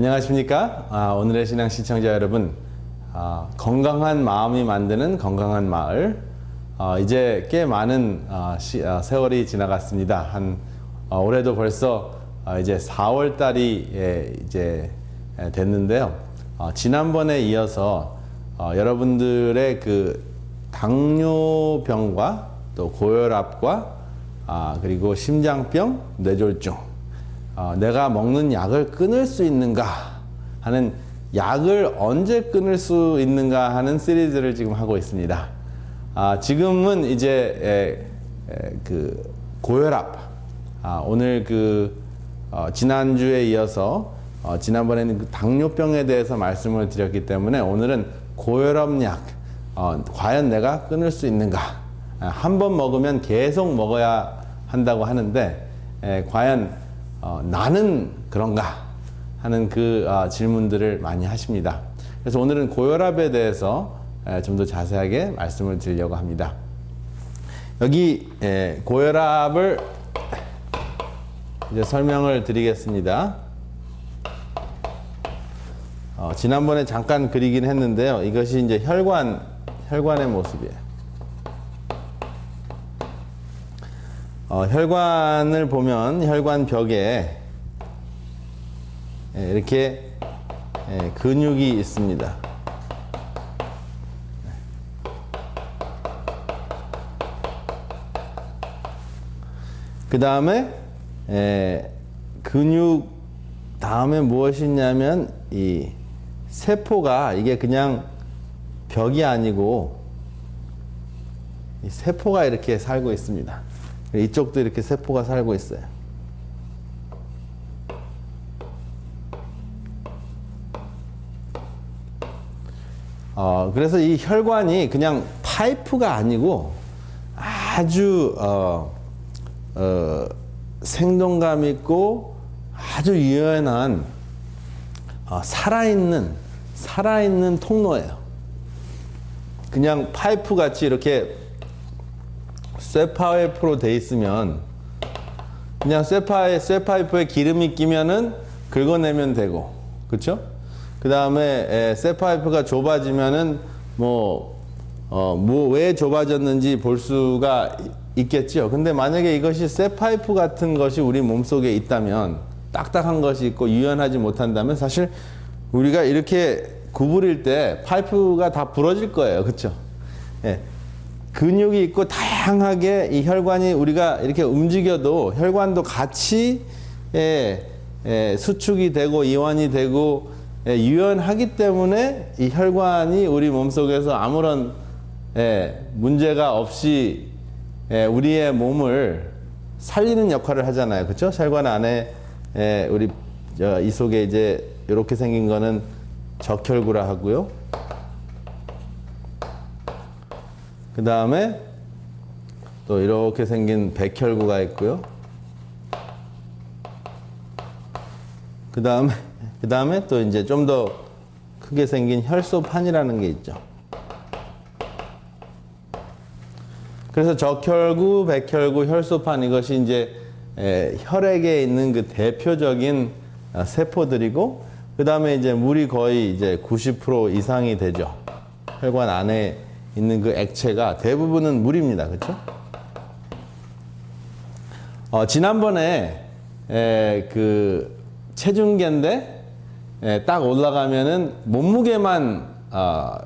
안녕하십니까? 오늘의 신앙 시청자 여러분, 건강한 마음이 만드는 건강한 마을. 이제 꽤 많은 세월이 지나갔습니다. 올해도 벌써 이제 4월 달이 이제 됐는데요. 지난번에 이어서 여러분들의 그 당뇨병과 또 고혈압과 그리고 심장병, 뇌졸중, 내가 먹는 약을 끊을 수 있는가 하는, 약을 언제 끊을 수 있는가 하는 시리즈를 지금 하고 있습니다. 지금은 이제 그 고혈압, 오늘 지난주에 이어서 지난번에는 그 당뇨병에 대해서 말씀을 드렸기 때문에 오늘은 고혈압약, 과연 내가 끊을 수 있는가? 한 번 먹으면 계속 먹어야 한다고 하는데 과연 나는 그런가 하는 질문들을 많이 하십니다. 그래서 오늘은 고혈압에 대해서 좀 더 자세하게 말씀을 드리려고 합니다. 여기 고혈압을 이제 설명을 드리겠습니다. 지난번에 잠깐 그리긴 했는데요. 이것이 이제 혈관의 모습이에요. 혈관을 보면 혈관 벽에 이렇게 근육이 있습니다. 그 다음에 근육 다음에 무엇이 있냐면 이 세포가, 이게 그냥 벽이 아니고 이 세포가 이렇게 살고 있습니다. 이쪽도 이렇게 세포가 살고 있어요. 그래서 이 혈관이 그냥 파이프가 아니고 아주 생동감 있고 아주 유연한 살아있는 통로예요. 그냥 파이프 같이 이렇게 쇠파이프로 돼 있으면 그냥 쇠파이프에 기름이 끼면은 긁어내면 되고, 그렇죠? 그 다음에 쇠파이프가 좁아지면은 왜 좁아졌는지 볼 수가 있겠죠. 근데 만약에 이것이 쇠파이프 같은 것이 우리 몸속에 있다면, 딱딱한 것이 있고 유연하지 못한다면 사실 우리가 이렇게 구부릴 때 파이프가 다 부러질 거예요. 그렇죠? 예. 근육이 있고 다양하게 이 혈관이, 우리가 이렇게 움직여도 혈관도 같이 수축이 되고 이완이 되고 유연하기 때문에 이 혈관이 우리 몸속에서 아무런 문제가 없이 우리의 몸을 살리는 역할을 하잖아요. 그렇죠? 혈관 안에 우리 이 속에 이제 이렇게 생긴 거는 적혈구라 하고요. 그 다음에 또 이렇게 생긴 백혈구가 있고요. 그 다음에 또 이제 좀 더 크게 생긴 혈소판이라는 게 있죠. 그래서 적혈구, 백혈구, 혈소판, 이것이 이제 혈액에 있는 그 대표적인 세포들이고, 그 다음에 이제 물이 거의 이제 90% 이상이 되죠. 혈관 안에 있는 그 액체가 대부분은 물입니다. 그렇죠? 지난번에 그 체중계인데 딱 올라가면은 몸무게만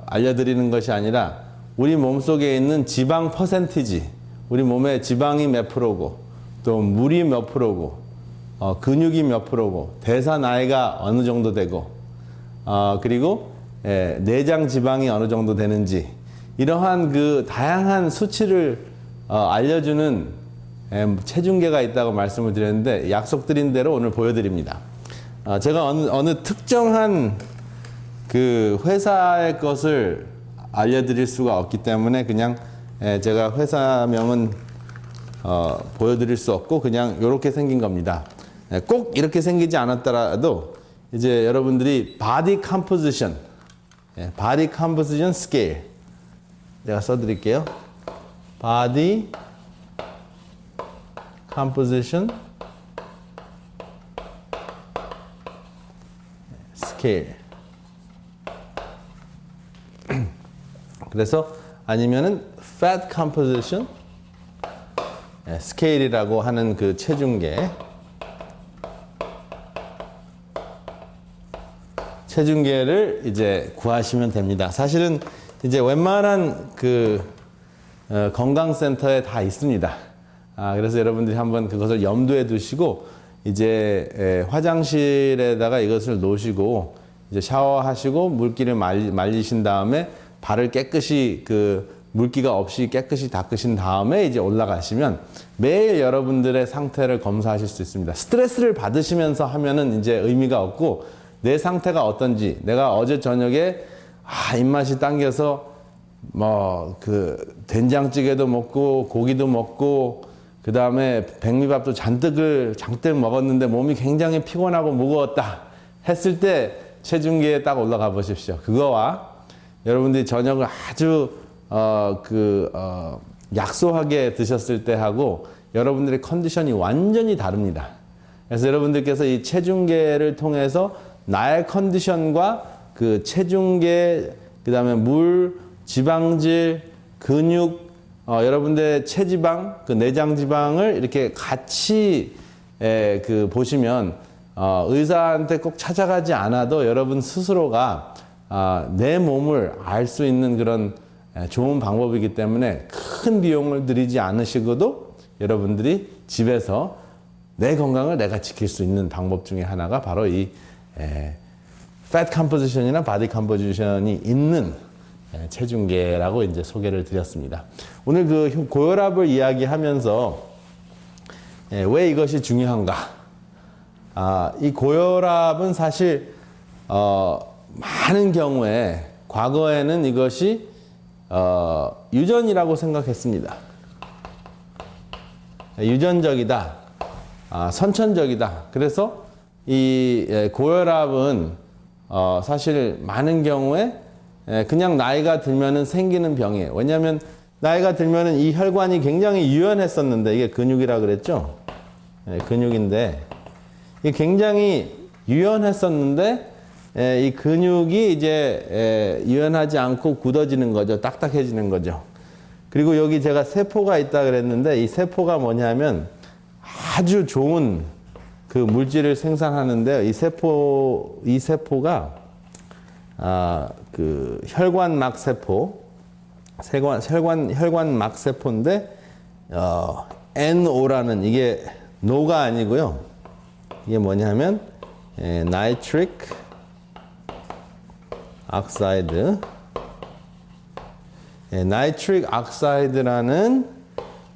알려드리는 것이 아니라 우리 몸속에 있는 지방 퍼센티지, 우리 몸에 지방이 몇 프로고 또 물이 몇 프로고 근육이 몇 프로고 대사 나이가 어느 정도 되고 그리고 내장 지방이 어느 정도 되는지, 이러한 그 다양한 수치를 알려주는 체중계가 있다고 말씀을 드렸는데, 약속드린 대로 오늘 보여드립니다. 제가 어느 특정한 그 회사의 것을 알려드릴 수가 없기 때문에 그냥 제가 회사명은 보여드릴 수 없고 그냥 이렇게 생긴 겁니다. 꼭 이렇게 생기지 않았더라도 이제 여러분들이 바디 컴포지션 스케일 내가 써드릴게요. body composition 스케일. 그래서 아니면은 fat composition 스케일이라고 하는 그 체중계를 이제 구하시면 됩니다. 사실은 이제 웬만한 그 건강센터에 다 있습니다. 그래서 여러분들이 한번 그것을 염두에 두시고 이제 화장실에다가 이것을 놓으시고 이제 샤워하시고 물기를 말리신 다음에 발을 깨끗이 그 물기가 없이 깨끗이 닦으신 다음에 이제 올라가시면 매일 여러분들의 상태를 검사하실 수 있습니다. 스트레스를 받으시면서 하면은 이제 의미가 없고 내 상태가 어떤지, 내가 어제 저녁에 입맛이 당겨서 뭐 그 된장찌개도 먹고 고기도 먹고 그 다음에 백미밥도 잔뜩 먹었는데 몸이 굉장히 피곤하고 무거웠다 했을 때 체중계에 딱 올라가 보십시오. 그거와 여러분들이 저녁을 아주 약소하게 드셨을 때 하고 여러분들의 컨디션이 완전히 다릅니다. 그래서 여러분들께서 이 체중계를 통해서 나의 컨디션과 그 체중계, 그 다음에 물, 지방질, 근육, 여러분들의 체지방, 그 내장지방을 이렇게 같이 보시면 의사한테 꼭 찾아가지 않아도 여러분 스스로가 내 몸을 알 수 있는 그런 좋은 방법이기 때문에 큰 비용을 들이지 않으시고도 여러분들이 집에서 내 건강을 내가 지킬 수 있는 방법 중에 하나가 바로 이 fat composition이나 body composition이 있는 체중계라고 이제 소개를 드렸습니다. 오늘 그 고혈압을 이야기하면서 왜 이것이 중요한가? 이 고혈압은 사실 많은 경우에 과거에는 이것이 유전이라고 생각했습니다. 유전적이다, 선천적이다. 그래서 이 고혈압은 사실 많은 경우에 그냥 나이가 들면은 생기는 병이에요. 왜냐하면 나이가 들면은 이 혈관이 굉장히 유연했었는데 이게 근육이라 그랬죠. 근육인데 이게 굉장히 유연했었는데 이 근육이 이제 유연하지 않고 굳어지는 거죠. 딱딱해지는 거죠. 그리고 여기 제가 세포가 있다 그랬는데 이 세포가 뭐냐면 아주 좋은 그 물질을 생산하는데 이 세포가 그 혈관막 세포, 혈관막 세포인데 NO라는 이게 노가 아니고요. 이게 뭐냐면 나이트릭 억사이드, 나이트릭 억사이드라는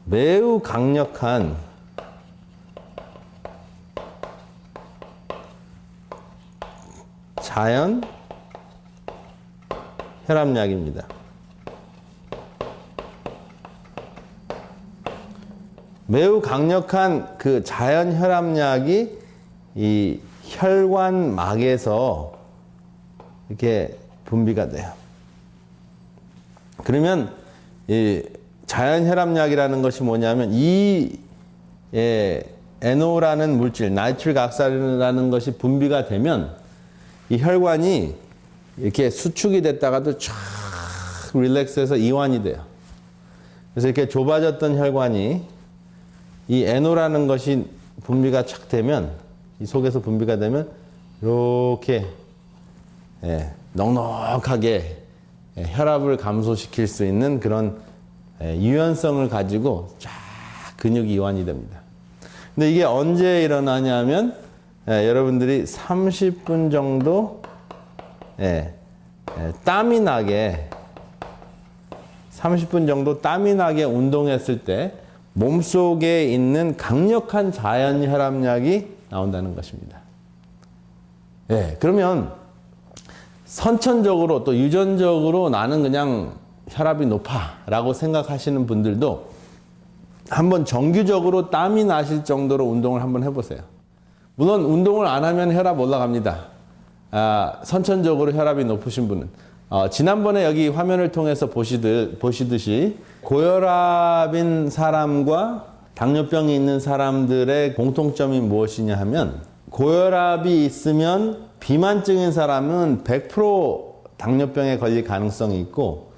매우 강력한 자연 혈압약입니다. 매우 강력한 그 자연 혈압약이 이 혈관막에서 이렇게 분비가 돼요. 그러면 이 자연 혈압약이라는 것이 뭐냐면 이 NO라는 물질, 나이트릭 억사이드라는 것이 분비가 되면 이 혈관이 이렇게 수축이 됐다가도 쫙 릴렉스해서 이완이 돼요. 그래서 이렇게 좁아졌던 혈관이 이 NO라는 것이 분비가 착 되면, 이 속에서 분비가 되면 이렇게 넉넉하게 혈압을 감소시킬 수 있는 그런 유연성을 가지고 쫙 근육이 이완이 됩니다. 근데 이게 언제 일어나냐면 여러분들이 30분 정도 땀이 나게 30분 정도 땀이 나게 운동했을 때 몸속에 있는 강력한 자연 혈압약이 나온다는 것입니다. 그러면 선천적으로 또 유전적으로 나는 그냥 혈압이 높아 라고 생각하시는 분들도 한번 정규적으로 땀이 나실 정도로 운동을 한번 해보세요. 물론 운동을 안 하면 혈압 올라갑니다. 선천적으로 혈압이 높으신 분은 지난번에 여기 화면을 통해서 보시듯이 고혈압인 사람과 당뇨병이 있는 사람들의 공통점이 무엇이냐 하면 고혈압이 있으면 비만증인 사람은 100% 당뇨병에 걸릴 가능성이 있고,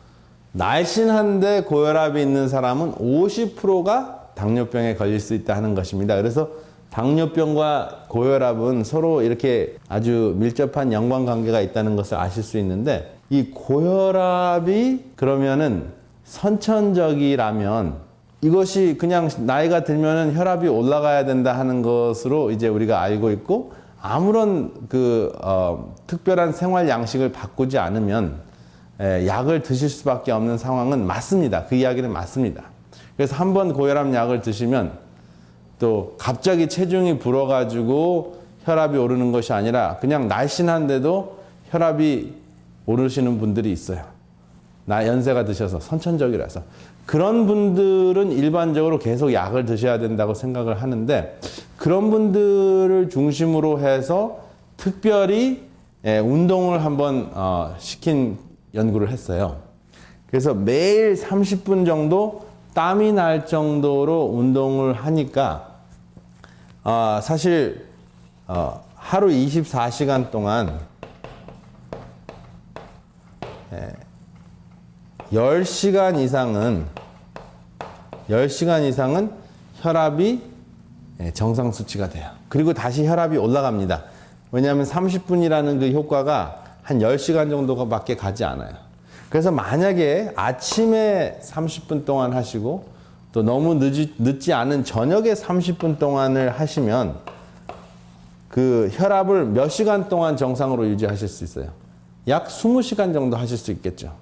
날씬한데 고혈압이 있는 사람은 50%가 당뇨병에 걸릴 수 있다 하는 것입니다. 그래서 당뇨병과 고혈압은 서로 이렇게 아주 밀접한 연관관계가 있다는 것을 아실 수 있는데, 이 고혈압이 그러면은 선천적이라면 이것이 그냥 나이가 들면은 혈압이 올라가야 된다 하는 것으로 이제 우리가 알고 있고, 아무런 특별한 생활 양식을 바꾸지 않으면 약을 드실 수밖에 없는 상황은 맞습니다. 그 이야기는 맞습니다. 그래서 한번 고혈압 약을 드시면 또 갑자기 체중이 불어가지고 혈압이 오르는 것이 아니라 그냥 날씬한데도 혈압이 오르시는 분들이 있어요. 연세가 드셔서 선천적이라서. 그런 분들은 일반적으로 계속 약을 드셔야 된다고 생각을 하는데, 그런 분들을 중심으로 해서 특별히 운동을 한번 시킨 연구를 했어요. 그래서 매일 30분 정도 땀이 날 정도로 운동을 하니까 사실 하루 24시간 동안 10시간 이상은 혈압이 정상 수치가 돼요. 그리고 다시 혈압이 올라갑니다. 왜냐하면 30분이라는 그 효과가 한 10시간 정도밖에 가지 않아요. 그래서 만약에 아침에 30분 동안 하시고 또 너무 늦지 않은 저녁에 30분 동안을 하시면 그 혈압을 몇 시간 동안 정상으로 유지하실 수 있어요. 약 20시간 정도 하실 수 있겠죠.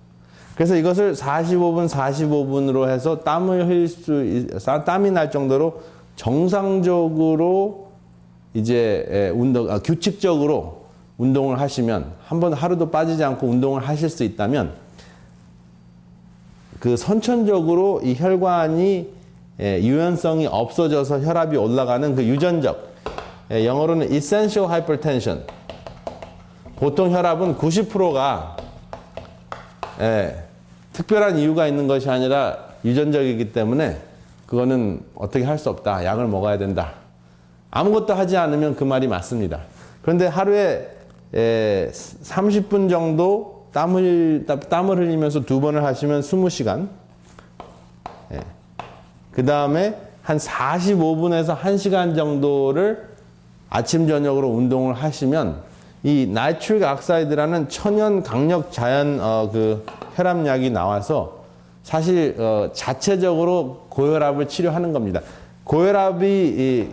그래서 이것을 45분으로 해서 땀이 날 정도로 정상적으로 이제 규칙적으로 운동을 하시면, 한번 하루도 빠지지 않고 운동을 하실 수 있다면, 그 선천적으로 이 혈관이 유연성이 없어져서 혈압이 올라가는 그 유전적, 영어로는 essential hypertension. 보통 혈압은 90%가 특별한 이유가 있는 것이 아니라 유전적이기 때문에 그거는 어떻게 할 수 없다. 약을 먹어야 된다. 아무것도 하지 않으면 그 말이 맞습니다. 그런데 하루에 30분 정도 땀을 흘리면서 2번을 하시면 20시간. 그 다음에 한 45분에서 1시간 정도를 아침, 저녁으로 운동을 하시면 이 나이트릭 옥사이드라는 천연 강력 자연 혈압약이 나와서 사실 자체적으로 고혈압을 치료하는 겁니다. 고혈압이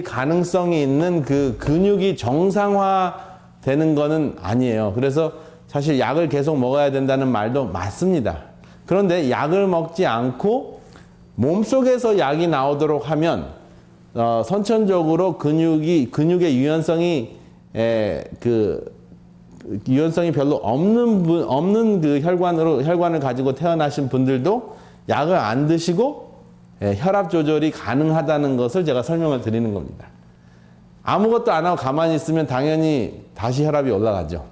가능성이 있는 그 근육이 정상화되는 거는 아니에요. 그래서 사실 약을 계속 먹어야 된다는 말도 맞습니다. 그런데 약을 먹지 않고 몸속에서 약이 나오도록 하면 선천적으로 근육의 유연성이 유연성이 별로 없는 그 혈관을 가지고 태어나신 분들도 약을 안 드시고 혈압 조절이 가능하다는 것을 제가 설명을 드리는 겁니다. 아무것도 안 하고 가만히 있으면 당연히 다시 혈압이 올라가죠.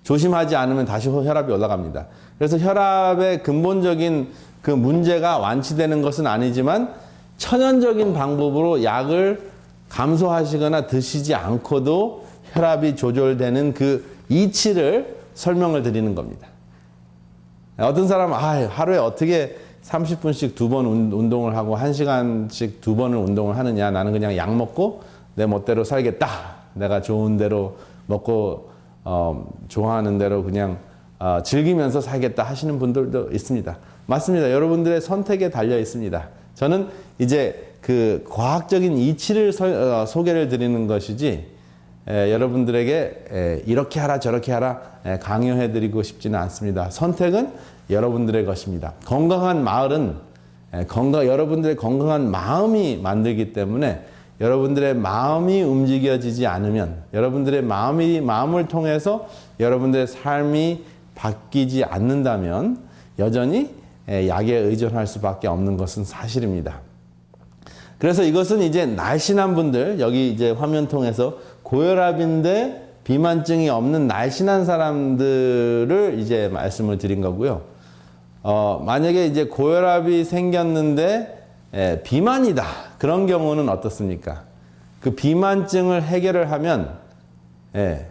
조심하지 않으면 다시 혈압이 올라갑니다. 그래서 혈압의 근본적인 그 문제가 완치되는 것은 아니지만 천연적인 방법으로 약을 감소하시거나 드시지 않고도 혈압이 조절되는 그 이치를 설명을 드리는 겁니다. 어떤 사람은 하루에 어떻게 30분씩 2번 운동을 하고 1시간씩 2번을 운동을 하느냐. 나는 그냥 약 먹고 내 멋대로 살겠다. 내가 좋은 대로 먹고 좋아하는 대로 그냥 즐기면서 살겠다 하시는 분들도 있습니다. 맞습니다. 여러분들의 선택에 달려 있습니다. 저는 이제 그 과학적인 이치를 소개를 드리는 것이지 여러분들에게 이렇게 하라 저렇게 하라 강요해 드리고 싶지는 않습니다. 선택은 여러분들의 것입니다. 건강한 마을은 여러분들의 건강한 마음이 만들기 때문에 여러분들의 마음이 움직여지지 않으면, 여러분들의 마음을 통해서 여러분들의 삶이 바뀌지 않는다면 여전히 약에 의존할 수밖에 없는 것은 사실입니다. 그래서 이것은 이제 날씬한 분들, 여기 이제 화면 통해서 고혈압인데 비만증이 없는 날씬한 사람들을 이제 말씀을 드린 거고요. 만약에 이제 고혈압이 생겼는데 비만이다. 그런 경우는 어떻습니까? 그 비만증을 해결을 하면 예,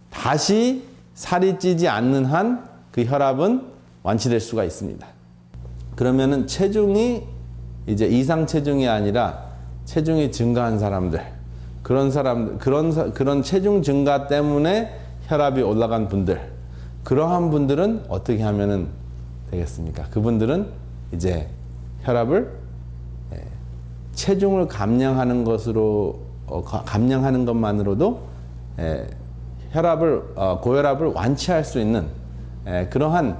다시 살이 찌지 않는 한 그 혈압은 완치될 수가 있습니다. 그러면은 체중이 이제 이상 체중이 아니라 체중이 증가한 사람들, 그런 체중 증가 때문에 혈압이 올라간 분들, 그러한 분들은 어떻게 하면은 되겠습니까? 그분들은 이제 혈압을 체중을 감량하는 것으로 감량하는 것만으로도 고혈압을 완치할 수 있는 그러한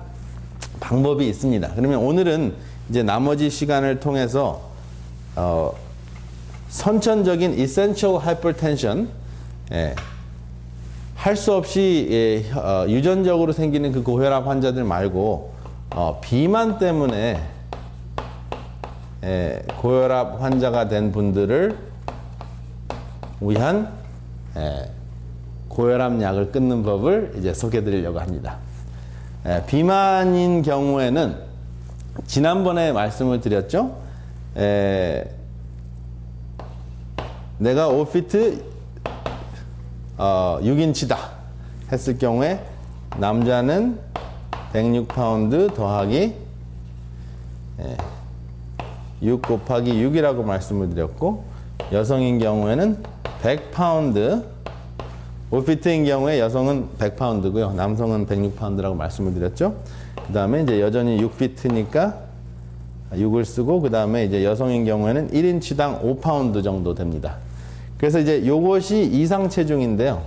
방법이 있습니다. 그러면 오늘은 이제 나머지 시간을 통해서 선천적인 essential hypertension, 할 수 없이 유전적으로 생기는 그 고혈압 환자들 말고 비만 때문에 고혈압 환자가 된 분들을 위한 고혈압 약을 끊는 법을 이제 소개해 드리려고 합니다. 비만인 경우에는 지난번에 말씀을 드렸죠. 내가 5피트 6인치다 했을 경우에 남자는 106파운드 더하기 6 곱하기 6이라고 말씀을 드렸고, 여성인 경우에는 100파운드, 5피트인 경우에 여성은 100파운드고요. 남성은 106파운드라고 말씀을 드렸죠. 그 다음에 이제 여전히 6피트니까 6을 쓰고, 그 다음에 이제 여성인 경우에는 1인치당 5파운드 정도 됩니다. 그래서 이제 요것이 이상 체중인데요.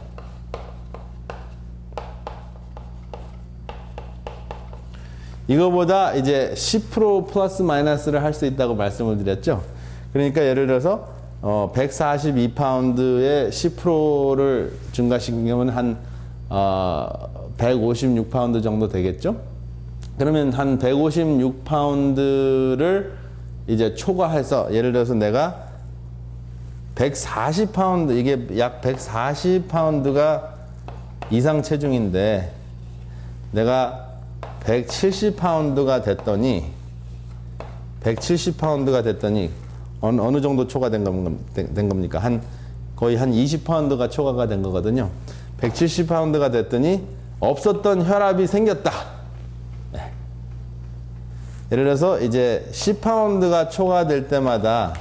이거보다 이제 10% 플러스 마이너스를 할 수 있다고 말씀을 드렸죠. 그러니까 예를 들어서 142파운드에 10%를 증가시키면 한 156파운드 정도 되겠죠. 그러면 한 156파운드를 이제 초과해서, 예를 들어서 내가 140파운드, 이게 약 140파운드가 이상 체중인데 내가 170파운드가 됐더니 어느 정도 초과된 겁니까? 거의 한 20파운드가 초과가 된 거거든요. 170파운드가 됐더니 없었던 혈압이 생겼다. 네. 예를 들어서 이제 10파운드가 초과될 때마다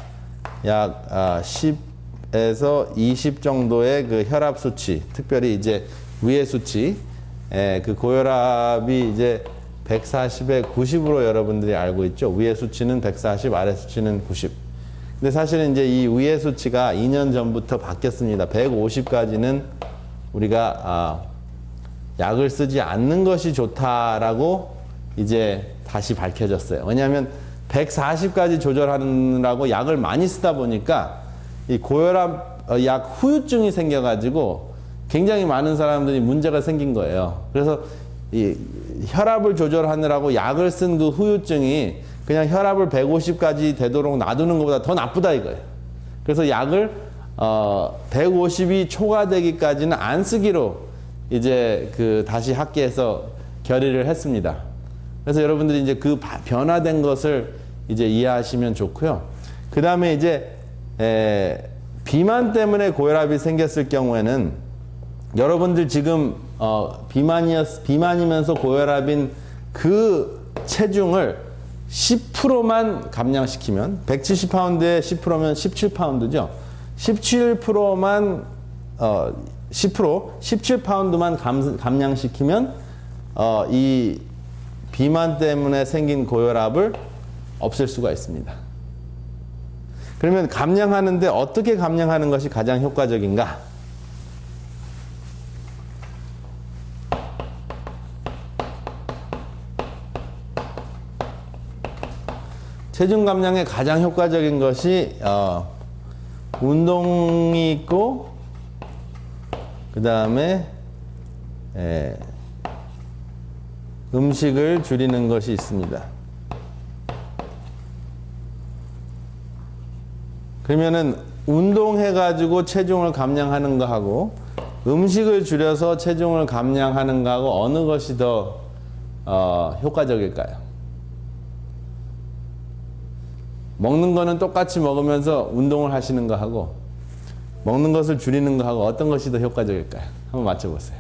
약 10에서 20 정도의 그 혈압 수치, 특별히 이제 위의 수치, 그 고혈압이 이제 140에 90으로 여러분들이 알고 있죠. 위의 수치는 140, 아래 수치는 90. 근데 사실은 이제 이 위의 수치가 2년 전부터 바뀌었습니다. 150까지는 우리가 약을 쓰지 않는 것이 좋다라고 이제 다시 밝혀졌어요. 왜냐하면 140까지 조절하느라고 약을 많이 쓰다 보니까 이 고혈압 약 후유증이 생겨가지고 굉장히 많은 사람들이 문제가 생긴 거예요. 그래서 이 혈압을 조절하느라고 약을 쓴 그 후유증이 그냥 혈압을 150까지 되도록 놔두는 것보다 더 나쁘다 이거예요. 그래서 약을 150이 초과되기까지는 안 쓰기로 이제 그 다시 학계에서 결의를 했습니다. 그래서 여러분들이 이제 그 변화된 것을 이제 이해하시면 좋고요. 그 다음에 이제 비만 때문에 고혈압이 생겼을 경우에는 여러분들 지금 비만이면서 고혈압인 그 체중을 10%만 감량시키면, 170파운드에 10%면 17파운드죠. 17%만 17파운드만 감량시키면 이 비만 때문에 생긴 고혈압을 없앨 수가 있습니다. 그러면 감량하는데 어떻게 감량하는 것이 가장 효과적인가? 체중 감량에 가장 효과적인 것이 운동이 있고, 그 다음에 음식을 줄이는 것이 있습니다. 그러면은 운동해가지고 체중을 감량하는 거하고 음식을 줄여서 체중을 감량하는 거하고 어느 것이 더 효과적일까요? 먹는 거는 똑같이 먹으면서 운동을 하시는 거 하고, 먹는 것을 줄이는 거하고 어떤 것이 더 효과적일까요? 한번 맞춰보세요.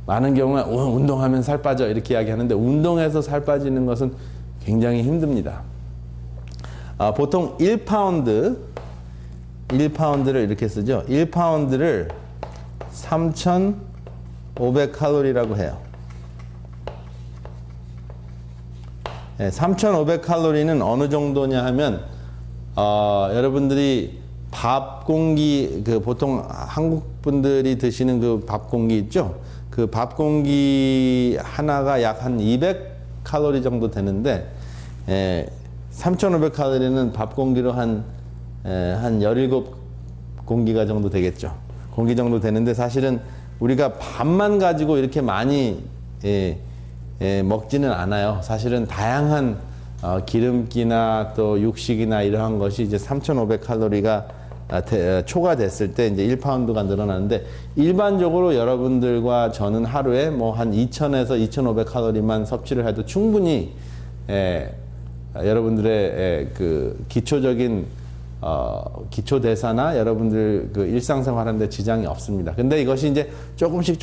많은 경우에 운동하면 살 빠져 이렇게 이야기하는데 운동해서 살 빠지는 것은 굉장히 힘듭니다. 보통 1파운드를 이렇게 쓰죠. 1파운드를 3,500칼로리라고 해요. 3,500칼로리는 어느 정도냐 하면 여러분들이 밥 공기 보통 한국 분들이 드시는 그 밥 공기 있죠? 그 밥 공기 하나가 약 한 200칼로리 정도 되는데 3,500칼로리는 밥 공기로 한 17공기가 정도 되겠죠. 공기 정도 되는데 사실은 우리가 밥만 가지고 이렇게 많이 먹지는 않아요. 사실은 다양한 기름기나 또 육식이나 이러한 것이 이제 3,500칼로리가 초과됐을 때 이제 1파운드가 늘어나는데 일반적으로 여러분들과 저는 하루에 뭐 한 2,000에서 2,500칼로리만 섭취를 해도 충분히 여러분들의 그 기초적인 기초 대사나 여러분들 그 일상생활 하는데 지장이 없습니다. 근데 이것이 이제 조금씩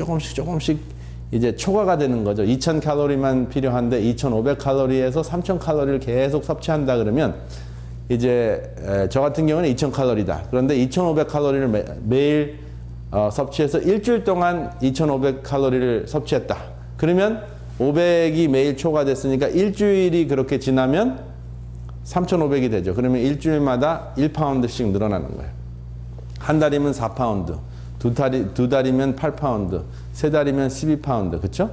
이제 초과가 되는 거죠. 2,000칼로리만 필요한데 2,500칼로리에서 3,000칼로리를 계속 섭취한다 그러면 이제 저 같은 경우는 2,000칼로리다. 그런데 2,500칼로리를 매일 섭취해서 일주일 동안 2,500칼로리를 섭취했다. 그러면 500이 매일 초과됐으니까 일주일이 그렇게 지나면 3,500이 되죠. 그러면 일주일마다 1파운드씩 늘어나는 거예요. 한 달이면 4파운드, 두 달이면 8파운드, 세 달이면 12파운드, 그쵸?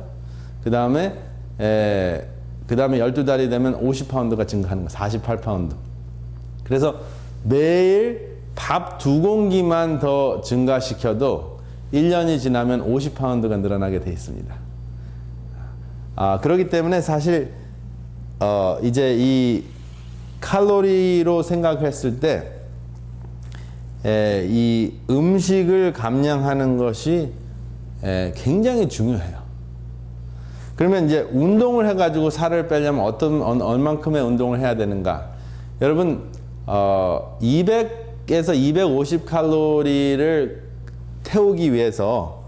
그 다음에 12달이 되면 50파운드가 증가하는 거예요. 48파운드. 그래서 매일 밥 2공기만 더 증가시켜도 1년이 지나면 50파운드가 늘어나게 돼 있습니다. 그렇기 때문에 사실 이제 이 칼로리로 생각했을 때 이 음식을 감량하는 것이 굉장히 중요해요. 그러면 이제 운동을 해가지고 살을 빼려면 얼만큼의 운동을 해야 되는가? 여러분 200에서 250 칼로리를 태우기 위해서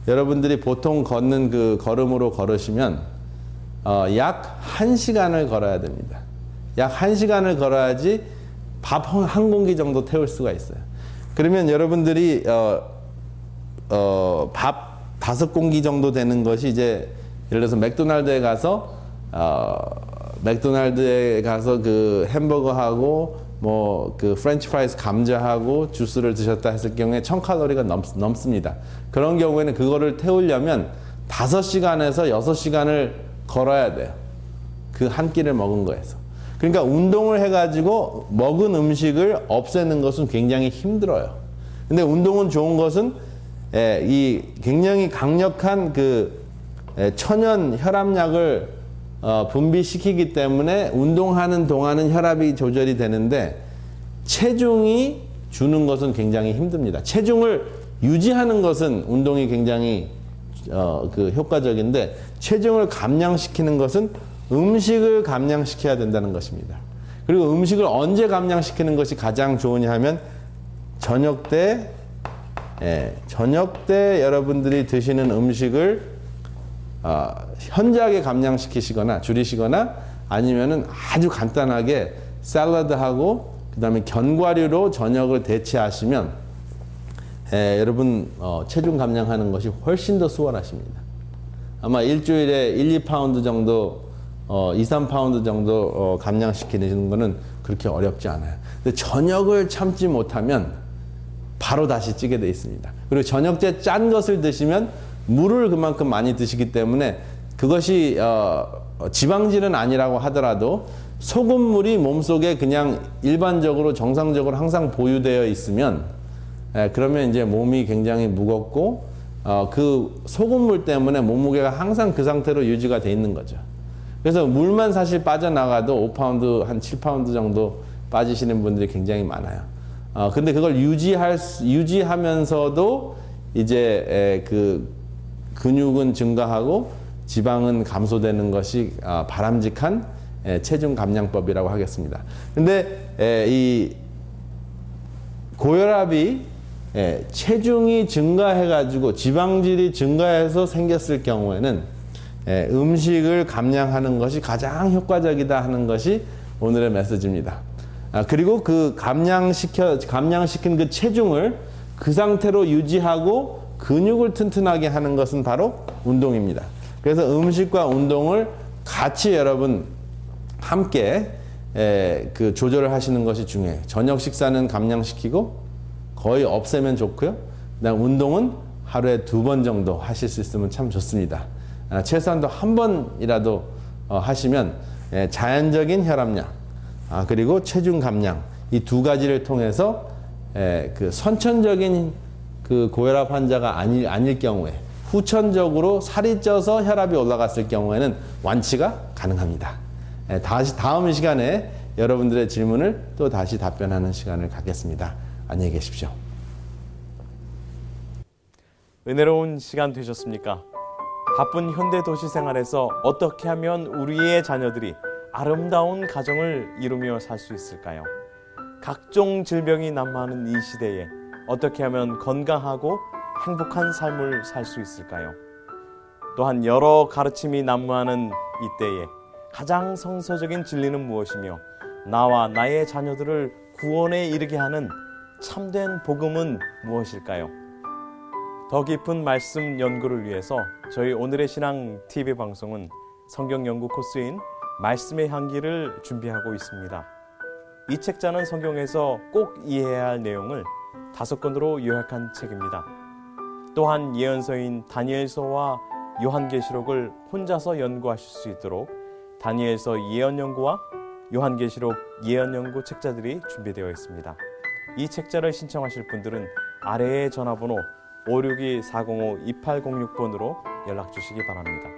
여러분들이 보통 걷는 그 걸음으로 걸으시면 약 1시간을 걸어야 됩니다. 약 1시간을 걸어야지 밥 한 공기 정도 태울 수가 있어요. 그러면 여러분들이 밥 5공기 정도 되는 것이 이제 예를 들어서 맥도날드에 가서 그 햄버거하고 뭐 그 프렌치 프라이스 감자하고 주스를 드셨다 했을 경우에 1,000칼로리가 넘습니다. 그런 경우에는 그거를 태우려면 5시간에서 6시간을 걸어야 돼요. 그 한 끼를 먹은 거에서. 그러니까 운동을 해가지고 먹은 음식을 없애는 것은 굉장히 힘들어요. 근데 운동은 좋은 것은 이 굉장히 강력한 그 천연 혈압약을 분비시키기 때문에 운동하는 동안은 혈압이 조절이 되는데 체중이 주는 것은 굉장히 힘듭니다. 체중을 유지하는 것은 운동이 굉장히 그 효과적인데 체중을 감량시키는 것은 음식을 감량시켜야 된다는 것입니다. 그리고 음식을 언제 감량시키는 것이 가장 좋으냐 하면 저녁 때 여러분들이 드시는 음식을 현저하게 감량시키시거나 줄이시거나 아니면은 아주 간단하게 샐러드하고 그 다음에 견과류로 저녁을 대체하시면 여러분 체중 감량하는 것이 훨씬 더 수월하십니다. 아마 일주일에 1, 2파운드 정도 2, 3파운드 정도 감량시키는 거는 그렇게 어렵지 않아요. 근데 저녁을 참지 못하면 바로 다시 찌게 돼 있습니다. 그리고 저녁 때 짠 것을 드시면 물을 그만큼 많이 드시기 때문에 그것이 지방질은 아니라고 하더라도 소금물이 몸속에 그냥 일반적으로 정상적으로 항상 보유되어 있으면 그러면 이제 몸이 굉장히 무겁고 그 소금물 때문에 몸무게가 항상 그 상태로 유지가 돼 있는 거죠. 그래서 물만 사실 빠져나가도 5파운드, 한 7파운드 정도 빠지시는 분들이 굉장히 많아요. 근데 그걸 유지하면서도 이제 그 근육은 증가하고 지방은 감소되는 것이 바람직한 체중 감량법이라고 하겠습니다. 근데 이 고혈압이 체중이 증가해가지고 지방질이 증가해서 생겼을 경우에는 음식을 감량하는 것이 가장 효과적이다 하는 것이 오늘의 메시지입니다. 그리고 그 감량시킨 그 체중을 그 상태로 유지하고 근육을 튼튼하게 하는 것은 바로 운동입니다. 그래서 음식과 운동을 같이 여러분 함께 그 조절을 하시는 것이 중요해요. 저녁 식사는 감량시키고 거의 없애면 좋고요. 그다음 운동은 하루에 2번 정도 하실 수 있으면 참 좋습니다. 최소한도 1번이라도 하시면 자연적인 혈압량 그리고 체중 감량 이 2가지를 통해서 그 선천적인 그 고혈압 환자가 아닐 경우에 후천적으로 살이 쪄서 혈압이 올라갔을 경우에는 완치가 가능합니다. 다시 다음 시간에 여러분들의 질문을 또 다시 답변하는 시간을 갖겠습니다. 안녕히 계십시오. 은혜로운 시간 되셨습니까? 바쁜 현대 도시 생활에서 어떻게 하면 우리의 자녀들이 아름다운 가정을 이루며 살 수 있을까요? 각종 질병이 난무하는 이 시대에 어떻게 하면 건강하고 행복한 삶을 살 수 있을까요? 또한 여러 가르침이 난무하는 이때에 가장 성서적인 진리는 무엇이며 나와 나의 자녀들을 구원에 이르게 하는 참된 복음은 무엇일까요? 더 깊은 말씀 연구를 위해서 저희 오늘의 신앙 TV 방송은 성경 연구 코스인 말씀의 향기를 준비하고 있습니다. 이 책자는 성경에서 꼭 이해해야 할 내용을 5권으로 요약한 책입니다. 또한 예언서인 다니엘서와 요한계시록을 혼자서 연구하실 수 있도록 다니엘서 예언연구와 요한계시록 예언연구 책자들이 준비되어 있습니다. 이 책자를 신청하실 분들은 아래의 전화번호 562-405-2806번으로 연락 주시기 바랍니다.